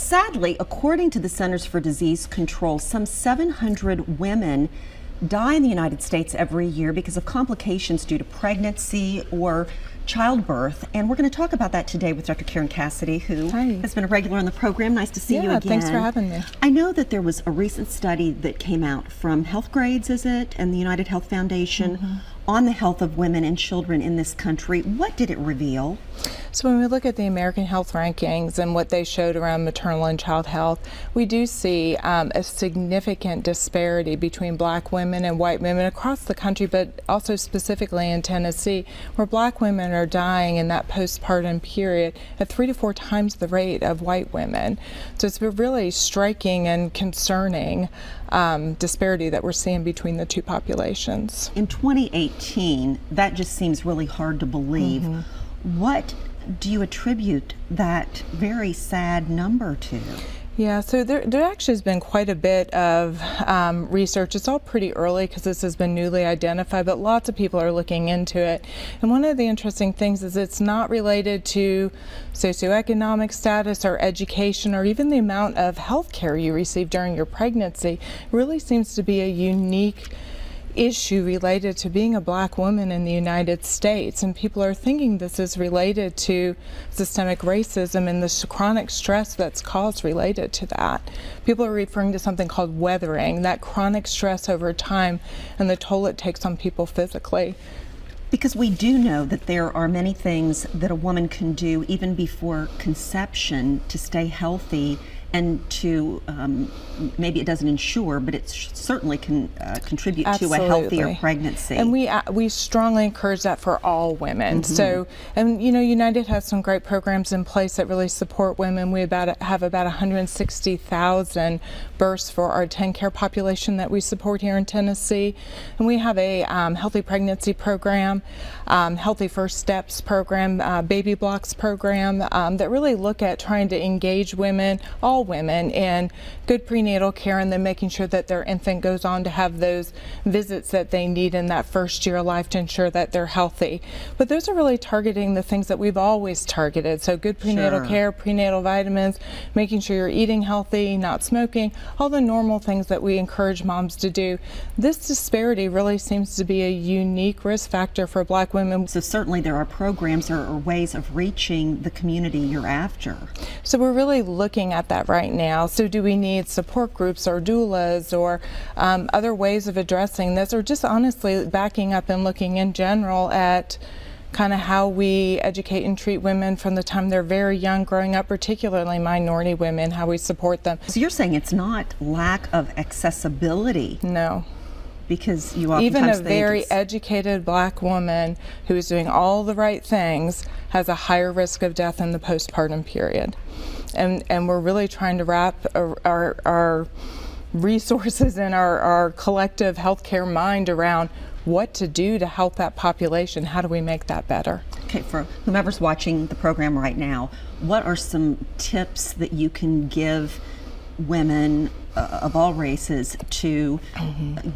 sadly, according to the Centers for Disease Control, some 700 women die in the United States every year because of complications due to pregnancy or childbirth. And we're going to talk about that today with Dr. Karen Cassidy, who has been a regular on the program. Nice to see you again. Thanks for having me. I know that there was a recent study that came out from Health Grades, is it, and the United Health Foundation on the health of women and children in this country. What did it reveal? So when we look at the American Health Rankings and what they showed around maternal and child health, we do see a significant disparity between black women and white women across the country, but also specifically in Tennessee, where black women are dying in that postpartum period at 3 to 4 times the rate of white women. So it's a really striking and concerning disparity that we're seeing between the two populations. In 2018, that just seems really hard to believe. What do you attribute that very sad number to? Yeah, so there actually has been quite a bit of research. It's all pretty early because this has been newly identified, but lots of people are looking into it. And one of the interesting things is it's not related to socioeconomic status or education or even the amount of health care you receive during your pregnancy. It really seems to be a unique issue related to being a black woman in the United States, and people are thinking this is related to systemic racism and the chronic stress that's caused related to that. People are referring to something called weathering, that chronic stress over time and the toll it takes on people physically. Because we do know that there are many things that a woman can do even before conception to stay healthy and to, maybe it doesn't ensure, but it certainly can contribute to a healthier pregnancy. And we strongly encourage that for all women. So, and you know, United has some great programs in place that really support women. We have about 160,000 births for our TennCare population that we support here in Tennessee. And we have a healthy pregnancy program, healthy first steps program, baby blocks program that really look at trying to engage women, all women, in good prenatal care, and then making sure that their infant goes on to have those visits that they need in that first year of life to ensure that they're healthy. But those are really targeting the things that we've always targeted. So good prenatal care, prenatal vitamins, making sure you're eating healthy, not smoking, all the normal things that we encourage moms to do. This disparity really seems to be a unique risk factor for black women. So certainly there are programs or ways of reaching the community you're after. So we're really looking at that right now. So do we need support groups or doulas or other ways of addressing this, or just honestly backing up and looking in general at kind of how we educate and treat women from the time they're very young growing up, particularly minority women, how we support them. So you're saying it's not lack of accessibility? No. Because you oftentimes even a very educated black woman who is doing all the right things has a higher risk of death in the postpartum period. And we're really trying to wrap our resources and our collective healthcare mind around what to do to help that population. How do we make that better? Okay, for whomever's watching the program right now, what are some tips that you can give women of all races to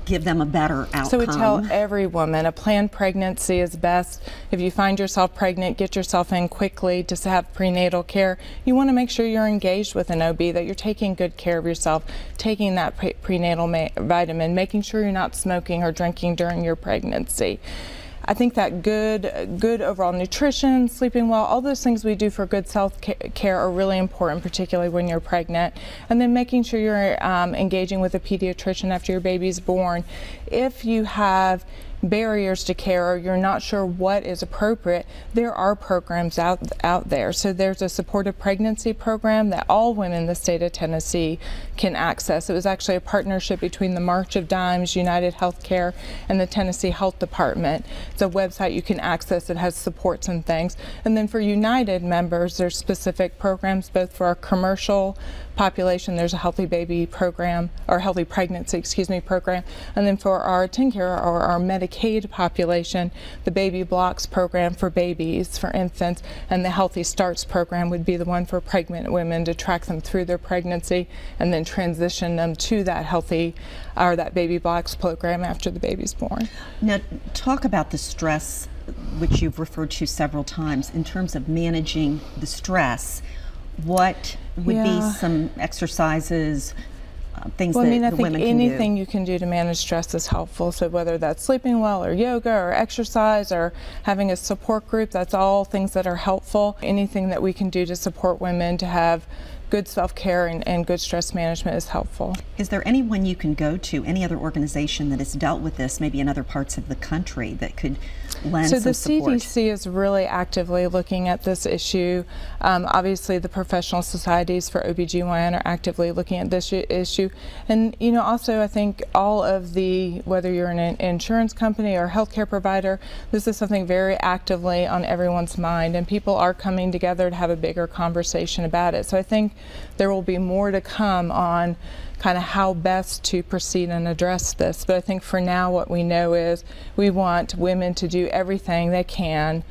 give them a better outcome? So we tell every woman a planned pregnancy is best. If you find yourself pregnant, get yourself in quickly to have prenatal care. You want to make sure you're engaged with an OB, that you're taking good care of yourself, taking that prenatal vitamin, making sure you're not smoking or drinking during your pregnancy. I think that good overall nutrition, sleeping well, all those things we do for good self-care are really important, particularly when you're pregnant. And then making sure you're engaging with a pediatrician after your baby's born. If you have barriers to care or you're not sure what is appropriate, there are programs out there. So there's a supportive pregnancy program that all women in the state of Tennessee can access. It was actually a partnership between the March of Dimes, United Healthcare, and the Tennessee Health Department. It's a website you can access. It has supports and things. And then for United members, there's specific programs both for our commercial population. There's a healthy baby program, or healthy pregnancy, excuse me, program. And then for our TennCare or our Medicaid population, the baby blocks program for babies, for infants, and the Healthy Starts program would be the one for pregnant women to track them through their pregnancy and then transition them to that healthy or that baby blocks program after the baby's born. Now, talk about the stress, which you've referred to several times, in terms of managing the stress. what would be some exercises, things that the women can do? I think anything you can do to manage stress is helpful. So whether that's sleeping well or yoga or exercise or having a support group, that's all things that are helpful. Anything that we can do to support women to have good self-care and good stress management is helpful. Is there anyone you can go to, any other organization that has dealt with this, maybe in other parts of the country, that could lend some support? So the CDC is really actively looking at this issue. Obviously the professional societies for OBGYN are actively looking at this issue. And also I think all of whether you're an insurance company or healthcare provider, this is something very actively on everyone's mind, and people are coming together to have a bigger conversation about it. So I think there will be more to come on kind of how best to proceed and address this. But I think for now what we know is we want women to do everything they can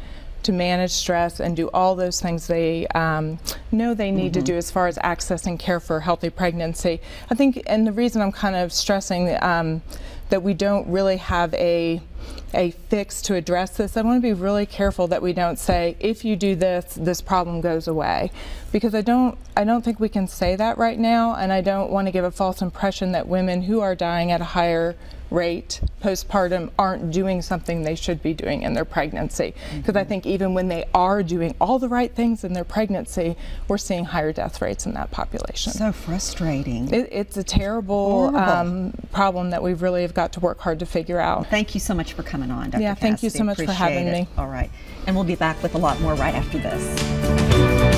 to manage stress and do all those things they know they need to do as far as accessing care for a healthy pregnancy. I think, and the reason I'm kind of stressing that we don't really have a fix to address this, I want to be really careful that we don't say, if you do this, this problem goes away. Because I don't think we can say that right now, and I don't want to give a false impression that women who are dying at a higher rate postpartum aren't doing something they should be doing in their pregnancy. Because I think even when they are doing all the right things in their pregnancy, we're seeing higher death rates in that population. So frustrating. It's a terrible problem that we really have got to work hard to figure out. Well, thank you so much for coming on, Dr. Yeah, Cassidy. thank you so much for having me. All right. And we'll be back with a lot more right after this.